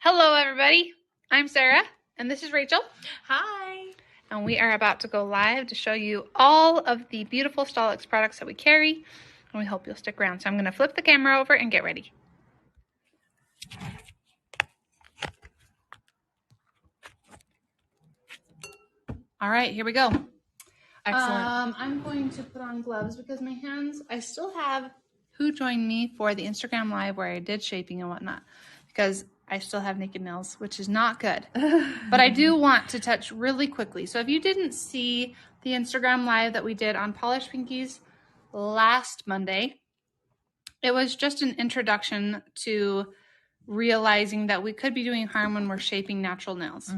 Hello, everybody. I'm Sarah, and this is Rachel. Hi. And we are about to go live to show you all of the beautiful Staleks products that we carry, and we hope you'll stick around. So I'm going to flip the camera over and get ready. All right, here we go. Excellent. I'm going to put on gloves because my hands, I still have who joined me for the Instagram live where I did shaping and whatnot, because I still have naked nails, which is not good. But I do want to touch really quickly. So if you didn't see the Instagram live that we did on Polished Pinkies last Monday, it was just an introduction to realizing that we could be doing harm when we're shaping natural nails.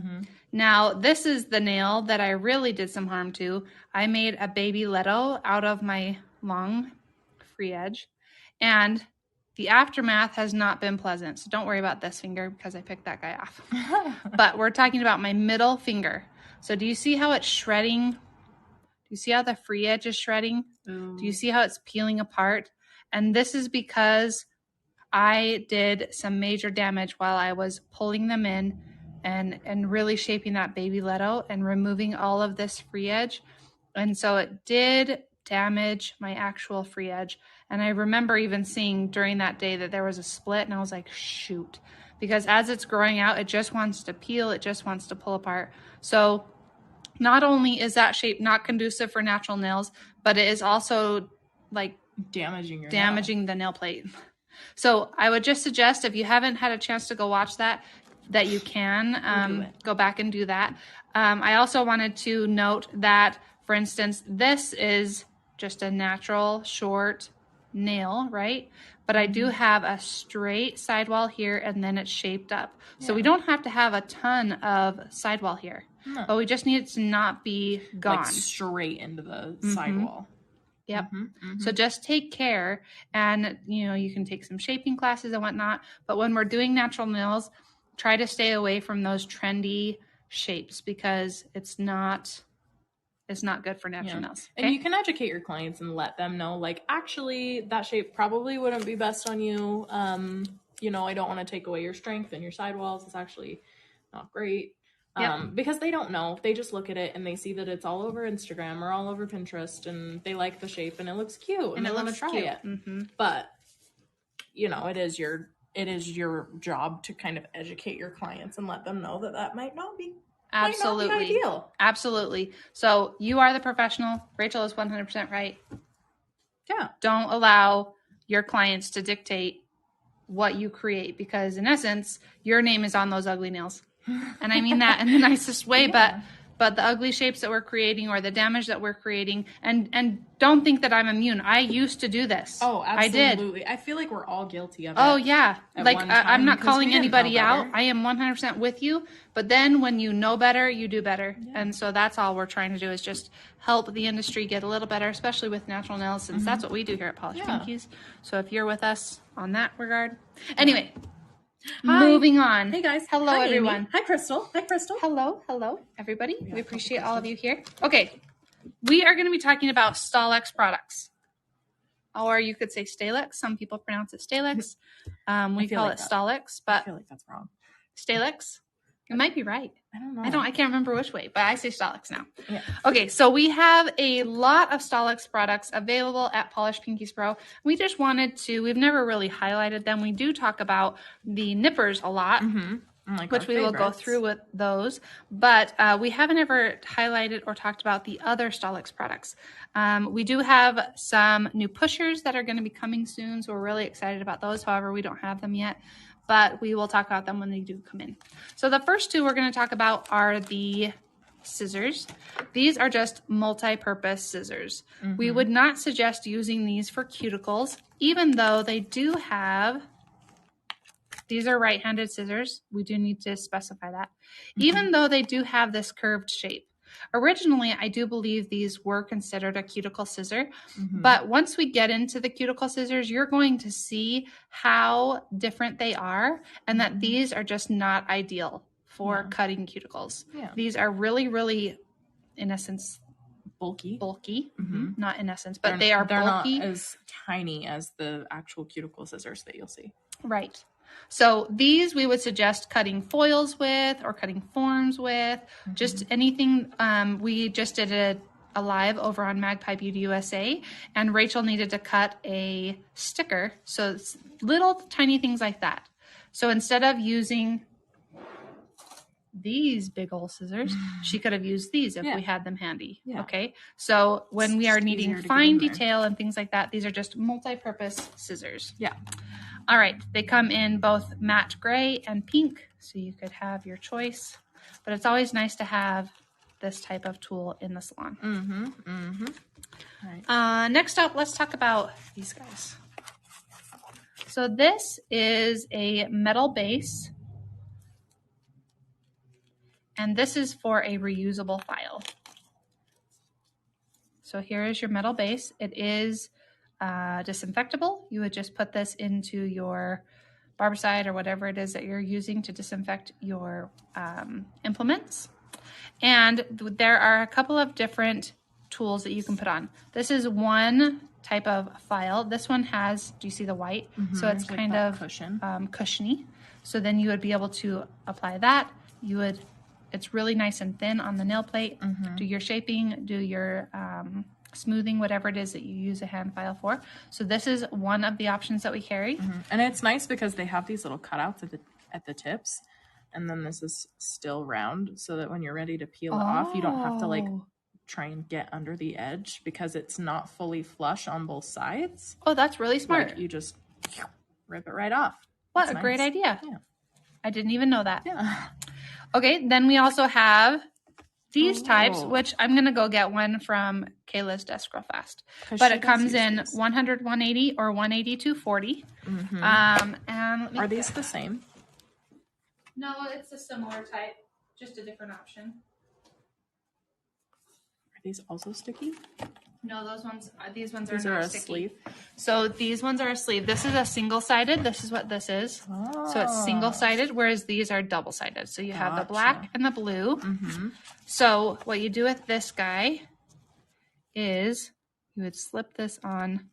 Now, this is the nail that I really did some harm to. I made a baby leto out of my long free edge, and the aftermath has not been pleasant. So don't worry about this finger because I picked that guy off. But we're talking about my middle finger. So do you see how it's shredding? Do you see how the free edge is shredding? Ooh. Do you see how it's peeling apart? And this is because I did some major damage while I was pulling them in and really shaping that baby leto and removing all of this free edge. And so it did damage my actual free edge. And I remember even seeing during that day that there was a split, and I was like, shoot. Because as it's growing out, it just wants to peel, it just wants to pull apart. So not only is that shape not conducive for natural nails, but it is also like damaging the nail plate. So I would just suggest, if you haven't had a chance to go watch that you can go back and do that. I also wanted to note that, for instance, this is just a natural short nail, right? But I do have a straight sidewall here, and then it's shaped up. So we don't have to have a ton of sidewall here, but we just need it to not be gone. Like straight into the sidewall. Yep. So just take care, and you can take some shaping classes and whatnot, but when we're doing natural nails, try to stay away from those trendy shapes because it's not good for natural nails. Okay? And you can educate your clients and let them know, like, actually that shape probably wouldn't be best on you. I don't want to take away your strength and your sidewalls. It's actually not great. Because they don't know. They just look at it and they see that it's all over Instagram or all over Pinterest, and they like the shape and it looks cute and they want to try it. But it is your job to kind of educate your clients and let them know that might not be ideal. Absolutely. So you are the professional. Rachel is 100% right. Yeah. Don't allow your clients to dictate what you create, because in essence, your name is on those ugly nails. And I mean that in the nicest way, but the ugly shapes that we're creating or the damage that we're creating, and don't think that I'm immune. I used to do this. Oh, absolutely. I did. I feel like we're all guilty of it. Oh, yeah. Like, I'm not calling anybody out. I am 100% with you. But then when you know better, you do better. Yeah. And so that's all we're trying to do, is just help the industry get a little better, especially with natural nails, since that's what we do here at Polished Pinkies. So if you're with us on that regard. Anyway. Hi. Moving on. Hey guys. Hello, everyone. Amy. Hi, Crystal. Hi, Crystal. Hello, everybody. We appreciate all of you here. Okay, we are going to be talking about Staleks products, or you could say Staleks. Some people pronounce it Staleks. We call it Staleks, but I feel like that's wrong. Staleks. It might be right. I don't know. I can't remember which way, but I say Staleks now. Yeah. Okay, so we have a lot of Staleks products available at Polished Pinkies Pro. We just wanted to, we've never really highlighted them. We do talk about the nippers a lot, which we will go through with those, but we haven't ever highlighted or talked about the other Staleks products. We do have some new pushers that are going to be coming soon, so we're really excited about those. However, we don't have them yet, but we will talk about them when they do come in. So the first two we're going to talk about are the scissors. These are just multi-purpose scissors. We would not suggest using these for cuticles, even though they do have, these are right-handed scissors. We do need to specify that. Even though they do have this curved shape. Originally, I do believe these were considered a cuticle scissor, but once we get into the cuticle scissors, you're going to see how different they are, and that these are just not ideal for cutting cuticles. These are really, really, in essence, bulky. Not in essence, but they're bulky. Not as tiny as the actual cuticle scissors that you'll see. Right. So these we would suggest cutting foils with or cutting forms with, just anything. We just did a live over on Magpie Beauty USA, and Rachel needed to cut a sticker. So it's little tiny things like that. So instead of using these big old scissors, she could have used these if we had them handy. Okay, so when we are needing fine detail and things like that, these are just multi-purpose scissors. All right, they come in both matte gray and pink, so you could have your choice, but it's always nice to have this type of tool in the salon. Right. Next up, let's talk about these guys. So this is a metal base, and this is for a reusable file. So here is your metal base. It is disinfectable. You would just put this into your barbicide or whatever it is that you're using to disinfect your implements. And there are a couple of different tools that you can put on. This is one type of file. This one has, do you see the white? So it's kind of cushiony. So then you would be able to apply that. You would, it's really nice and thin on the nail plate. Do your shaping, do your smoothing, whatever it is that you use a hand file for. So this is one of the options that we carry. And it's nice because they have these little cutouts at the tips, and then this is still round, so that when you're ready to peel it off, you don't have to like try and get under the edge because it's not fully flush on both sides. Oh, that's really smart. Like, you just rip it right off. What a great idea. I didn't even know that. Okay, then we also have these types, which I'm going to go get one from Kayla's desk real fast. But it comes in 100, 180 or 180, 240. And are these the same? No, it's a similar type, just a different option. Are these also sticky? No, these ones are not a sticky. Sleeve. So these ones are a sleeve. This is a single-sided. This is what this is. So it's single-sided, whereas these are double-sided. So you have the black and the blue. So what you do with this guy is you would slip this on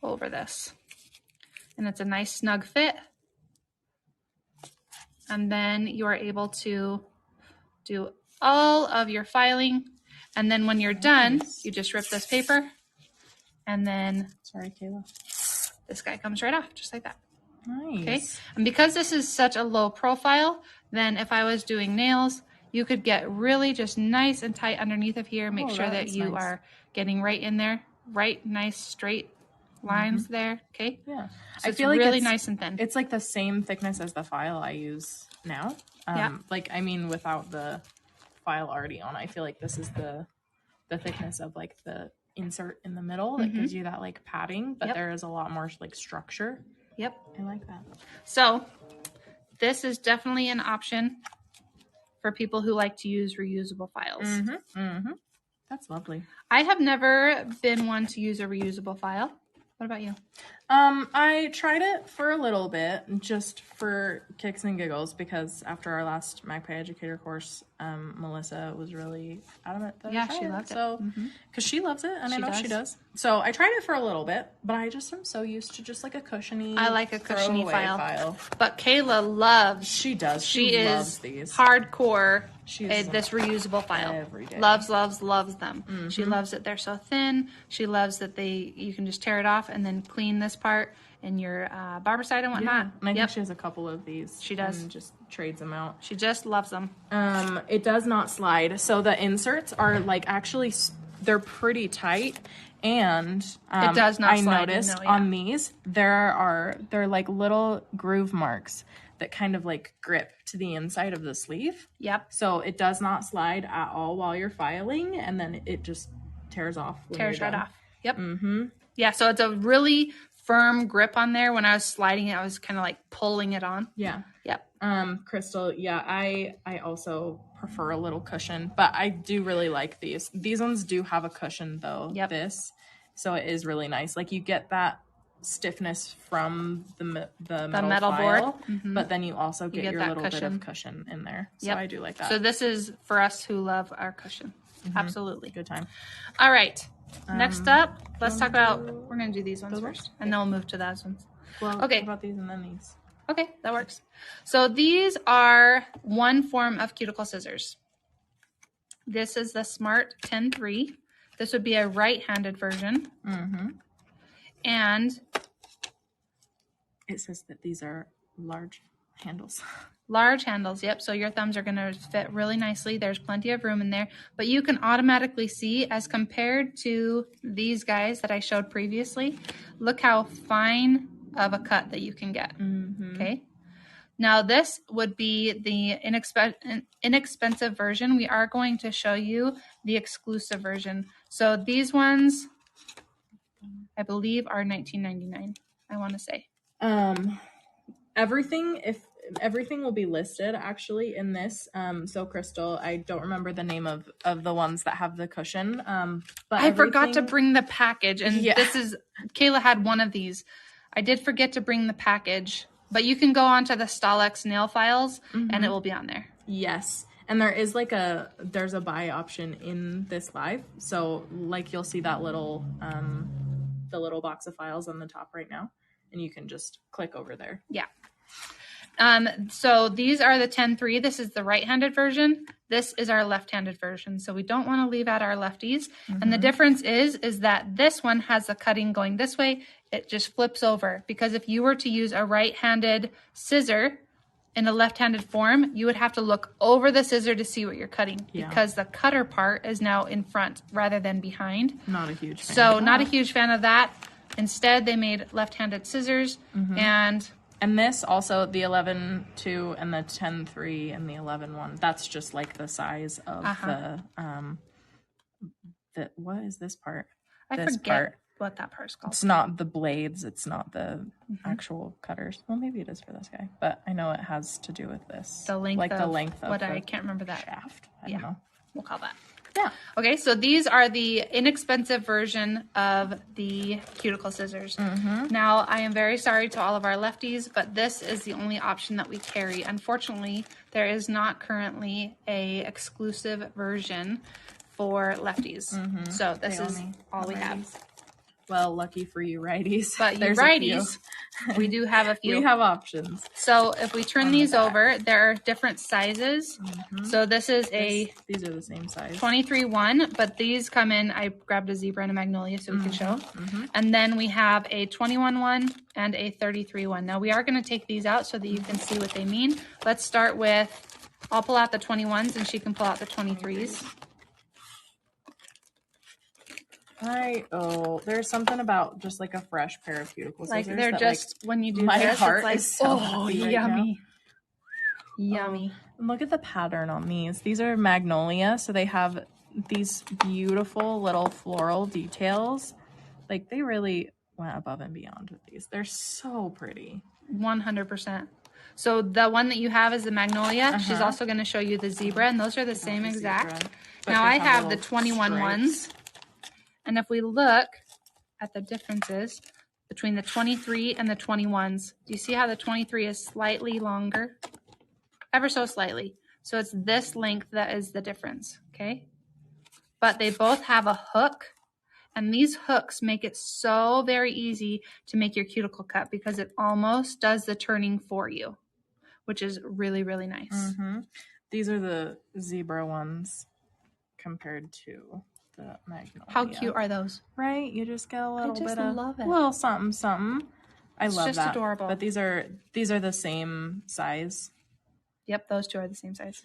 over this. And it's a nice snug fit. And then you are able to do all of your filing. And then when you're done, you just rip this paper, and then, sorry, Kayla, this guy comes right off, just like that. Nice. Okay. And because this is such a low profile, then if I was doing nails, you could get really just nice and tight underneath of here. Make sure that you are getting right in there, right, nice straight lines there. Okay. Yeah. So I feel like really nice and thin. It's like the same thickness as the file I use now. Like, I mean, without the file already on, I feel like this is the thickness of like the insert in the middle that gives you that like padding, but there is a lot more like structure. I like that. So this is definitely an option for people who like to use reusable files. That's lovely. I have never been one to use a reusable file. What about you? I tried it for a little bit, just for kicks and giggles, because after our last Magpie Educator course, Melissa was really adamant that she loved it. So, because she loves it, and I know she does. So I tried it for a little bit, but I just am so used to just like a cushiony. I like a cushiony file. But Kayla loves. She does. She loves is these. Hardcore. This reusable file. Every day. Loves them. She loves that they're so thin. She loves that you can just tear it off and then clean this part in your barbicide and whatnot. And I think she has a couple of these. She does. And just trades them out. She just loves them. It does not slide. So the inserts are like actually, they're pretty tight. And it does not slide. I noticed on these, they're like little groove marks that kind of like grip to the inside of the sleeve. So it does not slide at all while you're filing, and then it just tears off. Tears right off. Yeah, so it's a really firm grip on there. When I was sliding it, I was kind of like pulling it on. Crystal, I also prefer a little cushion, but I do really like these. These ones do have a cushion though. So it is really nice. Like you get that stiffness from the metal board, but then you also get your little bit of cushion in there. So I do like that. So this is for us who love our cushion. Absolutely. Good time. All right. Next up, let's talk about, we're going to do these ones first, and then we'll move to those ones. Well, okay. What about these and then these? Okay, that works. So these are one form of cuticle scissors. This is the Smart 10-3. This would be a right-handed version. And it says that these are large handles. Large handles, yep. So your thumbs are going to fit really nicely. There's plenty of room in there. But you can automatically see, as compared to these guys that I showed previously, look how fine of a cut that you can get. Okay. Now this would be the inexpensive version. We are going to show you the exclusive version. So these ones, I believe, are $19.99, I want to say. Everything will be listed actually in this. So Crystal, I don't remember the name of the ones that have the cushion. But I forgot to bring the package, and this is, Kayla had one of these. I did forget to bring the package, but you can go onto the Staleks nail files and it will be on there. Yes. And there is there's a buy option in this live. So like you'll see that little, the little box of files on the top right now, and you can just click over there. Yeah. So these are the 10-3. This is the right-handed version. This is our left-handed version. So we don't want to leave out our lefties. And the difference is that this one has the cutting going this way. It just flips over, because if you were to use a right-handed scissor in a left-handed form, you would have to look over the scissor to see what you're cutting, because the cutter part is now in front rather than behind. Not a huge fan. So not a huge fan of that. Instead, they made left-handed scissors, and this also, the 11-2 and the 10-3 and the 11-1, that's just like the size of the what is this part? I forget what that part's called. It's not the blades, it's not the actual cutters. Well, maybe it is for this guy, but I know it has to do with this. The length, like the length of what the I can't remember that shaft. I don't know. We'll call that. Yeah. Okay, so these are the inexpensive version of the cuticle scissors. Now, I am very sorry to all of our lefties, but this is the only option that we carry. Unfortunately, there is not currently a exclusive version for lefties. So this is all we have. Well, lucky for you righties. But you righties, we do have a few. We have options. So if we turn these over, there are different sizes. So this is these are the same size. 23-1, but these come in, I grabbed a zebra and a magnolia so we can show. And then we have a 21-1 and a 33-1. Now we are going to take these out so that you can see what they mean. Let's start with, I'll pull out the 21s and she can pull out the 23s. There's something about just like a fresh pair of cuticle scissors. Like they're just, when you do my this, heart it's like, is so happy right yummy. Now. Yummy. And look at the pattern on these. These are magnolia, so they have these beautiful little floral details. Like they really went above and beyond with these. They're so pretty. 100%. So the one that you have is the magnolia. She's also going to show you the zebra, and those are the same exact. Now I have the 21 ones. And if we look at the differences between the 23 and the 21s, do you see how the 23 is slightly longer? Ever so slightly. So it's this length that is the difference, okay? But they both have a hook, and these hooks make it so very easy to make your cuticle cut because it almost does the turning for you, which is really, really nice. These are the zebra ones compared to the magnolia. How cute are those? Right? You just get a little bit of love it. Little something something. I love just that. Adorable. But these are the same size. Yep, those two are the same size.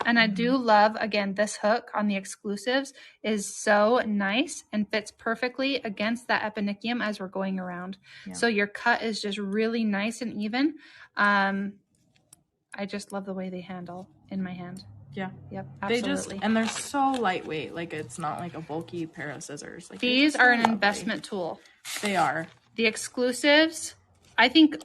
And I do love, again, this hook on the exclusives is so nice and fits perfectly against that eponychium as we're going around. So your cut is just really nice and even. I just love the way they handle in my hand. Yeah. Yep, absolutely. And they're so lightweight. Like it's not like a bulky pair of scissors. Like these are an investment tool. They are. The exclusives, I think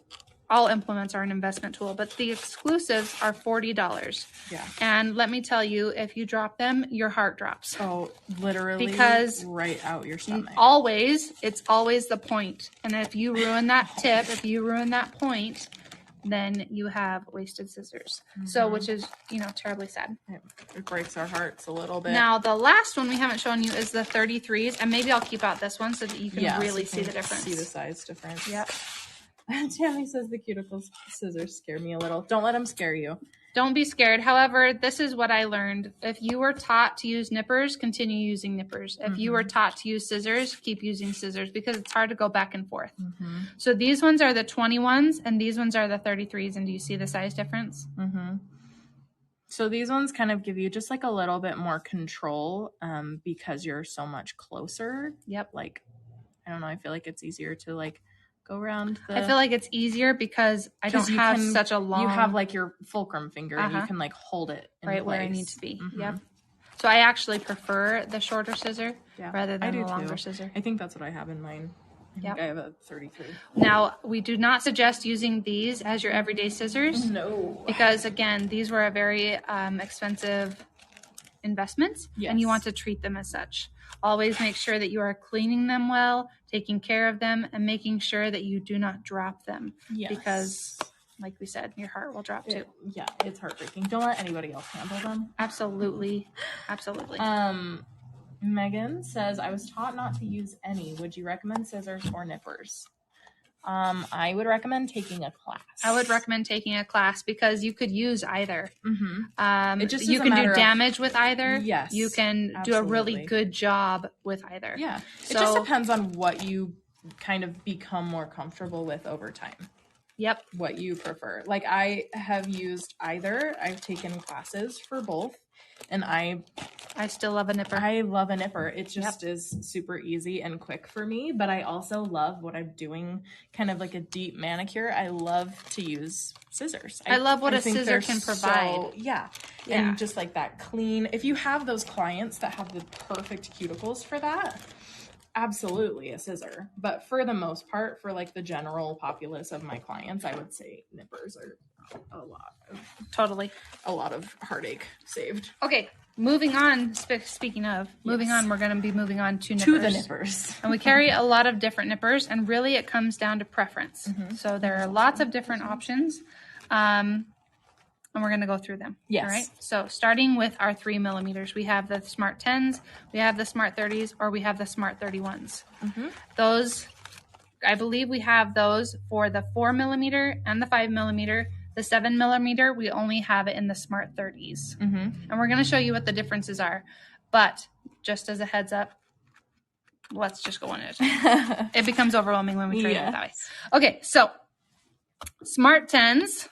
all implements are an investment tool, but the exclusives are $40. Yeah. And let me tell you, if you drop them, your heart drops. Oh, literally because right out your stomach. It's always the point. And if you ruin that tip, if you ruin that point, then you have wasted scissors. So, which is, terribly sad. It breaks our hearts a little bit. Now, the last one we haven't shown you is the 33s, and maybe I'll keep out this one so that you can really see the difference. See the size difference. Yep. Tammy says the cuticle scissors scare me a little. Don't let them scare you. Don't be scared. However, this is what I learned. If you were taught to use nippers, continue using nippers. If you were taught to use scissors, keep using scissors because it's hard to go back and forth. So these ones are the 21s and these ones are the 33s. And do you see the size difference? So these ones kind of give you just like a little bit more control because you're so much closer. Yep. Like, I don't know. I feel like it's easier to like go around. I feel like it's easier because I don't have such a long... You have like your fulcrum finger and you can like hold it in right place. where I need to be. Yep. So I actually prefer the shorter scissor rather than the longer scissor. I think that's what I have in mine. I think I have a 33. Now, we do not suggest using these as your everyday scissors. No. Because again, these were a very expensive investment and you want to treat them as such. Always make sure that you are cleaning them well, taking care of them, and making sure that you do not drop them. Because, like we said, your heart will drop too. Yeah, it's heartbreaking. Don't let anybody else handle them. Absolutely. Absolutely. Megan says, I was taught not to use any. Would you recommend scissors or nippers? I would recommend taking a class. I would recommend taking a class because you could use either. It just you can do damage with either. Yes. You can do a really good job with either. Yeah. It just depends on what you kind of become more comfortable with over time. Yep. What you prefer. Like I have used either. I've taken classes for both. And I still love a nipper. I love a nipper. It just is super easy and quick for me. But I also love what I'm doing, kind of like a deep manicure. I love to use scissors. I love what a scissor can provide. Yeah. And just like that clean. If you have those clients that have the perfect cuticles for that, absolutely a scissor. But for the most part, for like the general populace of my clients, I would say nippers are a lot of heartache saved. Okay, moving on. Speaking of moving on, we're going to be moving on to nippers. To the nippers. And we carry a lot of different nippers, and really it comes down to preference. So there are lots of different options, and we're going to go through them. Yes. All right. So starting with our 3 millimeters, we have the Smart 10s, we have the Smart 30s, or we have the Smart 31s. Those, I believe we have those for the 4 millimeter and the 5 millimeter. The 7 millimeter, we only have it in the Smart 30s. And we're going to show you what the differences are. But just as a heads up, let's just go on it. It becomes overwhelming when we try it that way. Okay, so Smart 10s.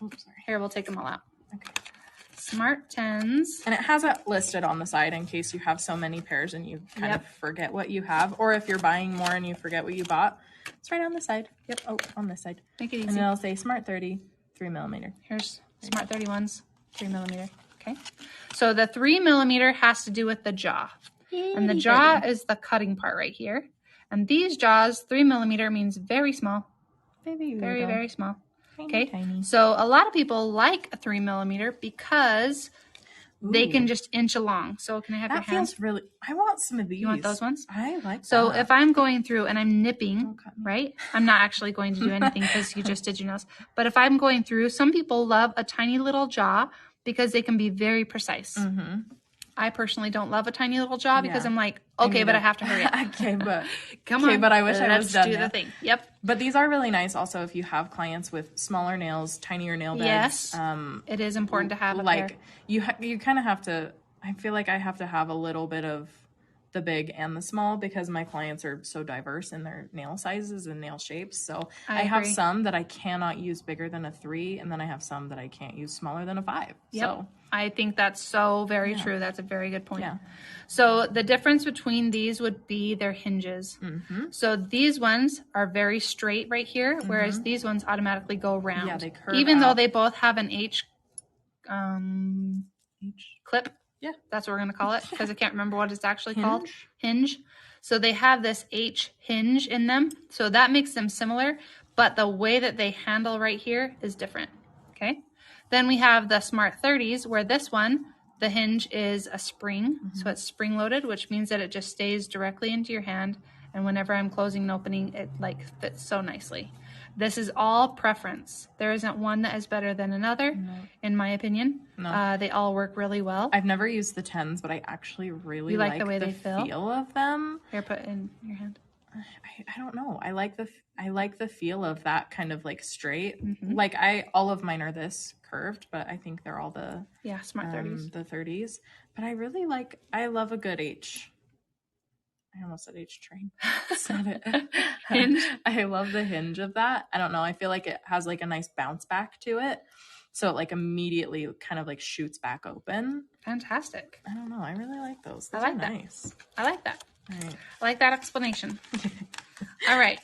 Oops, sorry. Here, we'll take them all out. Okay. Smart 10s. And it has it listed on the side in case you have so many pairs and you kind of forget what you have. Or if you're buying more and you forget what you bought, it's right on the side. Yep. Oh, on this side. Make it easy. And it'll say Smart 30. 3 millimeter. Here's Smart 31s, 3 millimeter. Okay. So the 3 millimeter has to do with the jaw. And the jaw is the cutting part right here. And these jaws, 3 millimeter means very small. Very, very small. Okay. Tiny. So a lot of people like a 3 millimeter because they can just inch along. So can I have your hands? Feels really, I want some of these. You want those ones? I like So if I'm going through and I'm nipping, right? I'm not actually going to do anything because you just did your nails. But if I'm going through, some people love a tiny little jaw because they can be very precise. I personally don't love a tiny little jaw because I'm like, okay, but I have to hurry up. Okay, but come on. But I wish I was done. Let's do the thing. Yep. But these are really nice also if you have clients with smaller nails, tinier nail beds. Yes. It is important to have it like there. you kind of have to, I feel like I have to have a little bit of the big and the small because my clients are so diverse in their nail sizes and nail shapes. So I have some that I cannot use bigger than a 3, and then I have some that I can't use smaller than a 5. Yep. So I think that's so very true. That's a very good point. So the difference between these would be their hinges. So these ones are very straight right here, whereas these ones automatically go round. Yeah, they curve even though they both have an H clip. Yeah. That's what we're going to call it because I can't remember what it's actually called. Hinge. So they have this H hinge in them. So that makes them similar, but the way that they handle right here is different. Okay. Then we have the Smart 30s where this one, the hinge is a spring. So it's spring loaded, which means that it just stays directly into your hand. And whenever I'm closing and opening, it like fits so nicely. This is all preference. There isn't one that is better than another, in my opinion. They all work really well. I've never used the 10s, but I actually really like the way they feel of them. Here, put it in your hand. I don't know. I like the feel of that kind of like straight. Mm-hmm. Like all of mine are this curved, but I think they're all the smart 30s. The 30s. But I love a good H. I almost said H train. Said it. Hinge. I love the hinge of that. I don't know. I feel like it has like a nice bounce back to it. So it like immediately kind of like shoots back open. Fantastic. I don't know. I really like those. Those I like are that. nice. I like that. All right. I like that explanation. All right.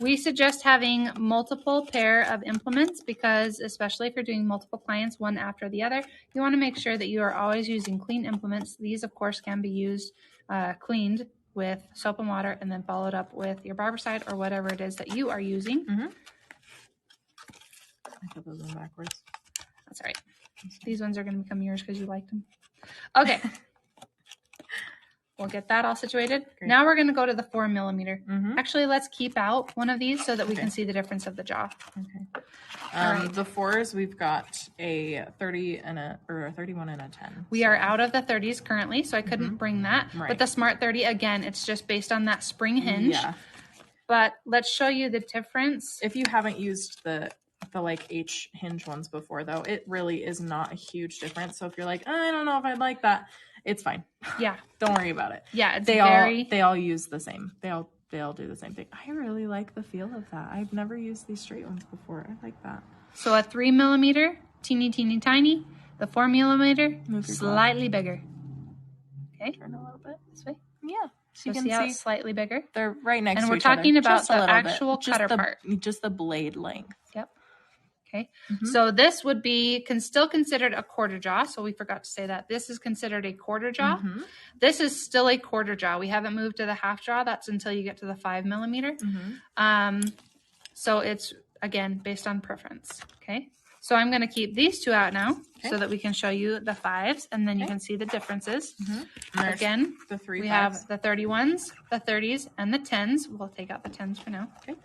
We suggest having multiple pair of implements because, especially if you're doing multiple clients one after the other, you want to make sure that you are always using clean implements. These, of course, can be used cleaned with soap and water and then followed up with your Barbicide or whatever it is that you are using. Mm-hmm. I put those in backwards. That's all right. These ones are going to become yours because you liked them. Okay. We'll get that all situated. Great. Now we're going to go to the 4 millimeter. Mm-hmm. Actually, let's keep out one of these so that we can see the difference of the jaw. Okay. Right. The 4s, we've got a 30 and a 31 and a 10. We are out of the 30s currently, so I couldn't bring that. Right. But the Smart 30, again, it's just based on that spring hinge. Yeah. But let's show you the difference. If you haven't used the like H hinge ones before, though, it really is not a huge difference. So if you're like, I don't know if I'd like that, it's fine. Yeah. Don't worry about it. Yeah, it's they all use the same. They all do the same thing. I really like the feel of that. I've never used these straight ones before. I like that. So a 3 millimeter, teeny tiny. The 4 millimeter, slightly bigger. Okay. Turn a little bit this way. Yeah. So you can see how it's slightly bigger. They're right next to each other. And we're talking about the actual cutter part. Just the blade length. Yep. Okay. Mm-hmm. So this would be still considered a quarter jaw. So we forgot to say that. This is considered a quarter jaw. Mm-hmm. This is still a quarter jaw. We haven't moved to the half jaw. That's until you get to the 5 millimeter. Mm-hmm. So it's, again, based on preference. Okay. So I'm going to keep these two out now so that we can show you the 5s and then you can see the differences. Mm-hmm. Again, the 3 we 5s. Have the 31s, the 30s, and the 10s. We'll take out the 10s for now. Okay.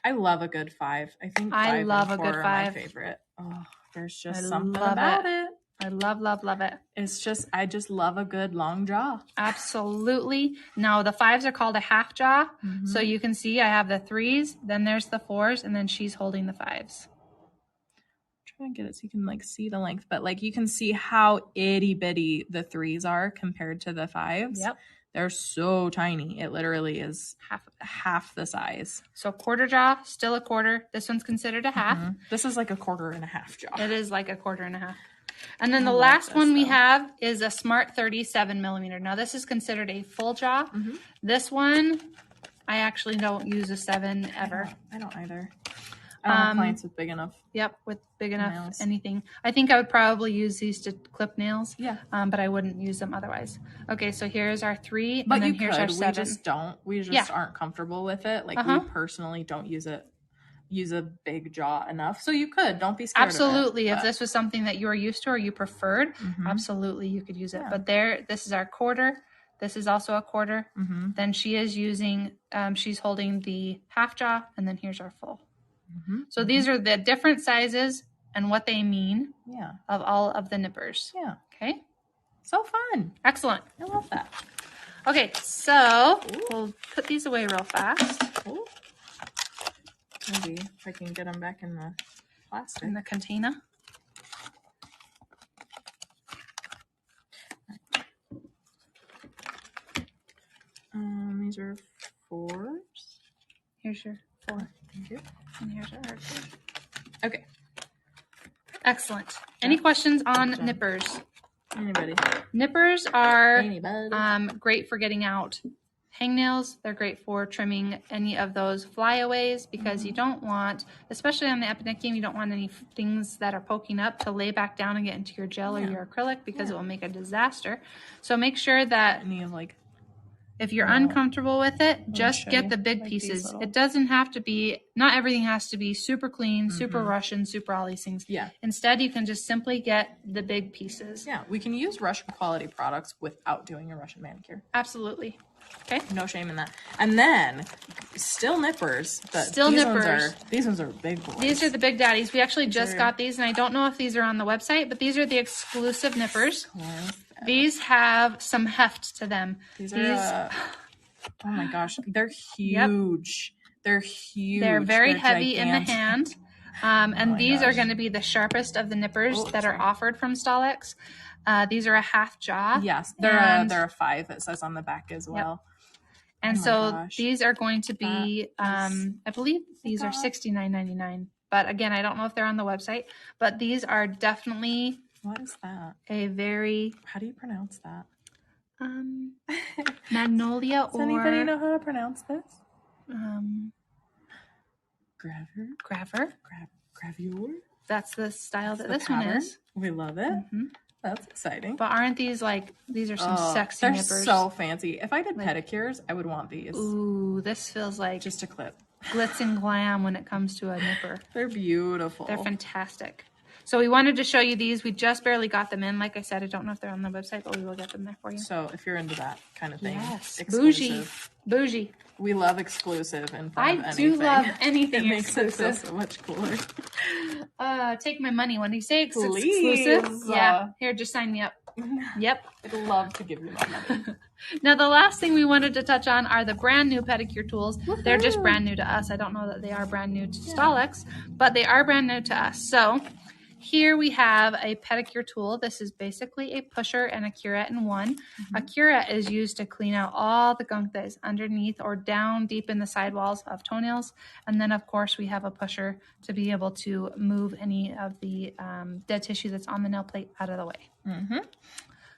I love a good 5. I think 5 and 4 are my favorite. Oh, there's just something about it. I love it. It's just, I just love a good long jaw. Absolutely. Now the 5s are called a half jaw. Mm-hmm. So you can see I have the 3s, then there's the 4s, and then she's holding the 5s. I'm trying to get it so you can like see the length, but like you can see how itty bitty the 3s are compared to the 5s. Yep. They're so tiny. It literally is half the size. So quarter jaw, still a quarter. This one's considered a half. Mm-hmm. This is like a quarter and a half jaw. It is like a quarter and a half. And then the last one we have is a Smart 37 millimeter. Now this is considered a full jaw. Mm-hmm. This one, I actually don't use a 7 ever. I don't either. I don't have clients with big enough. Yep, with big enough nails. Anything. I think I would probably use these to clip nails. Yeah. But I wouldn't use them otherwise. Okay, so here's our 3, but and then here's our 7. We just don't. We just aren't comfortable with it. Like we personally don't use a big jaw enough. So you could. Don't be scared absolutely. of it, if this was something that you were used to or you preferred, absolutely you could use it. But this is our quarter. This is also a quarter. Mm-hmm. Then she is using, she's holding the half jaw, and then here's our full. Mm-hmm. So these are the different sizes and what they mean of all of the nippers. Yeah. Okay. So fun. Excellent. I love that. Okay, so we'll put these away real fast. Ooh. Maybe if I can get them back in the plastic. In the container. These are 4s. Here's your 4. Thank you. And here's our 2. Okay. Excellent. Any questions on nippers? Anybody? Nippers are great for getting out hangnails. They're great for trimming any of those flyaways because you don't want, especially on the epinicium, you don't want any things that are poking up to lay back down and get into your gel or your acrylic because it will make a disaster. So make sure that any of like, if you're uncomfortable with it, just get the big pieces. It doesn't have to be, not everything has to be super clean, super Russian, super all these things. Yeah. Instead, you can just simply get the big pieces. Yeah, we can use Russian quality products without doing a Russian manicure. Absolutely. Okay. No shame in that. And then, still nippers. But still nippers. These ones are big boys. These are the big daddies. We actually just got these, and I don't know if these are on the website, but these are the exclusive nippers. These have some heft to them. These are, oh my gosh, they're huge. Yep. They're huge. They're very heavy gigantic. in the hand. And these are going to be the sharpest of the nippers that are offered from Staleks. These are a half jaw. Yes, they're a 5. It says on the back as well. Yep. And these are going to be, I believe these are $69.99. But again, I don't know if they're on the website. But these are definitely. What is that? A very. How do you pronounce that? Magnolia. Does anybody know how to pronounce this? Gravure. That's the style that this one is. We love it. That's exciting. But aren't these these are some sexy nippers? They're so fancy. If I did pedicures, I would want these. Ooh, this feels like just a clip. Glitz and glam when it comes to a nipper. They're beautiful. They're fantastic. So we wanted to show you these. We just barely got them in. Like I said, I don't know if they're on the website, but we will get them there for you. So if you're into that kind of thing. Yes. Exclusive. Bougie. We love exclusive in front of anything. I do love anything exclusive. It makes it feel so much cooler. Take my money. When you say exclusive, Please. Yeah. Here, just sign me up. Yep. I'd love to give you my money. Now, the last thing we wanted to touch on are the brand new pedicure tools. Woohoo! They're just brand new to us. I don't know that they are brand new to Staleks, but they are brand new to us. So here we have a pedicure tool. This is basically a pusher and a curette in one. A curette is used to clean out all the gunk that is underneath or down deep in the sidewalls of toenails. And then, of course, we have a pusher to be able to move any of the dead tissue that's on the nail plate out of the way.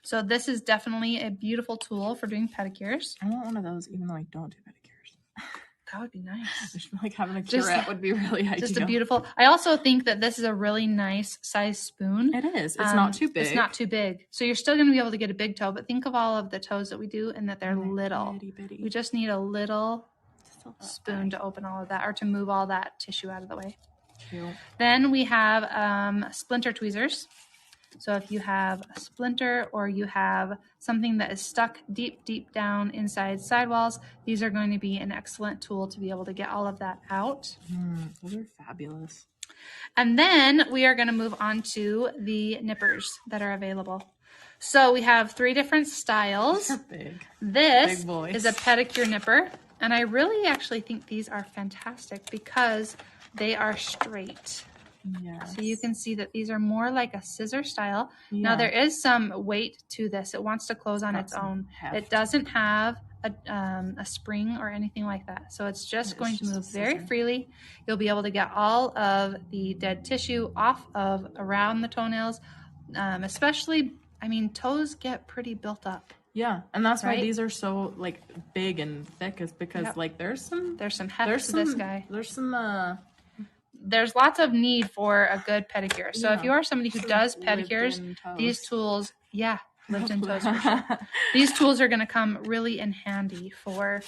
So this is definitely a beautiful tool for doing pedicures. I want one of those even though I don't do pedicures. That would be nice. I just feel like having a curette would be really ideal. Just a beautiful. I also think that this is a really nice size spoon. It is. It's not too big. It's not too big. So you're still going to be able to get a big toe, but think of all of the toes that we do and that they're little. Bitty, bitty. We just need a little spoon to open all of that or to move all that tissue out of the way. Cute. Then we have splinter tweezers. So if you have a splinter or you have something that is stuck deep down inside sidewalls, these are going to be an excellent tool to be able to get all of that out. Those are fabulous. And then we are going to move on to the nippers that are available. So we have 3 different styles. They're big. This big is a pedicure nipper. And I really actually think these are fantastic because they are straight. Yes. So you can see that these are more like a scissor style. Yeah. Now there is some weight to this. It wants to close on its own. Heft. It doesn't have a spring or anything like that. So it's just going to move very freely. You'll be able to get all of the dead tissue off of around the toenails, especially, I mean, toes get pretty built up. Yeah, and that's why these are so like big and thick, is because like there's some heft to this guy. There's lots of need for a good pedicure. So if you are somebody who does pedicures, these tools, lived-in toes for sure. These tools are going to come really in handy for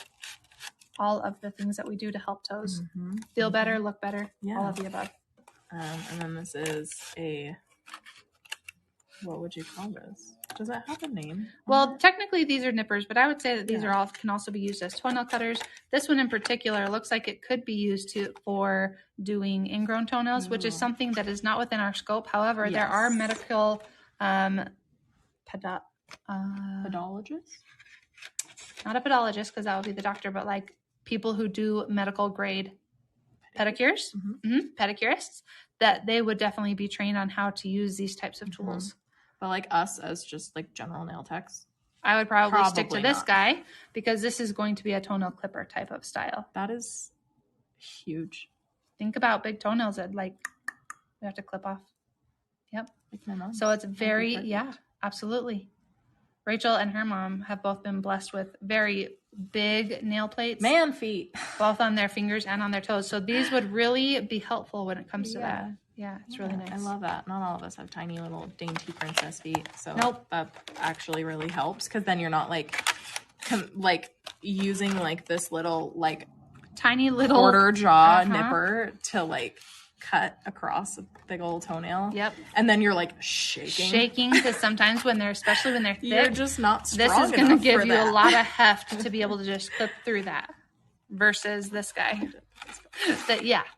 all of the things that we do to help toes feel better, look better, all of the above. And then this is what would you call this? Does that have a name? Well, technically these are nippers, but I would say that these are all can also be used as toenail cutters. This one in particular looks like it could be used for doing ingrown toenails, which is something that is not within our scope. However, there are medical pedologists? Not a pedologist, because that would be the doctor, but like people who do medical grade pedicures, pedicurists, that they would definitely be trained on how to use these types of tools. But like us as just like general nail techs, I would probably stick to this guy because this is going to be a toenail clipper type of style. That is huge. Think about big toenails that like we have to clip off. Yep. Like my mom. So it's very, absolutely. Rachel and her mom have both been blessed with very big nail plates. Man feet. Both on their fingers and on their toes. So these would really be helpful when it comes to that. Yeah, it's really nice. I love that. Not all of us have tiny little dainty princess feet. So that actually really helps, because then you're not like using like this little like tiny little quarter jaw nipper to like cut across a big old toenail. Yep. And then you're like shaking because sometimes especially when they're thick, you're just not strong enough. This is going to give you a lot of heft to be able to just clip through that versus this guy.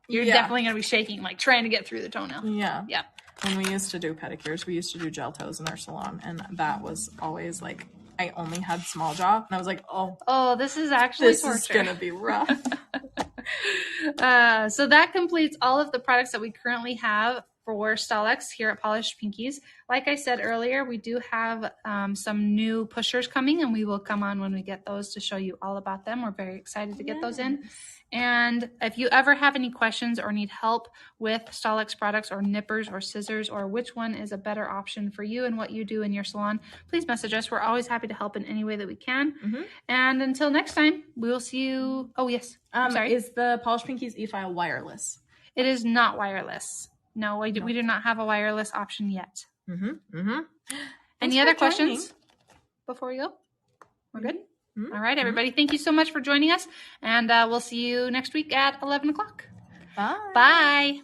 You're definitely going to be shaking, like trying to get through the toenail. Yeah. Yep. when we used to do pedicures, we used to do gel toes in our salon, and that was always like, I only had small jaw, and I was like, oh, this is actually torture. This is gonna be rough. So that completes all of the products that we currently have for Staleks here at Polished Pinkies. Like I said earlier, we do have some new pushers coming, and we will come on when we get those to show you all about them. We're very excited to get those in. And if you ever have any questions or need help with Staleks products or nippers or scissors, or which one is a better option for you and what you do in your salon, please message us. We're always happy to help in any way that we can. And until next time, we will see you. Oh, yes. Sorry. Is the Polished Pinkies e-file wireless? It is not wireless. No, we do not have a wireless option yet. Any other questions before we go? We're good? All right, everybody. Thank you so much for joining us. And we'll see you next week at 11 o'clock. Bye. Bye.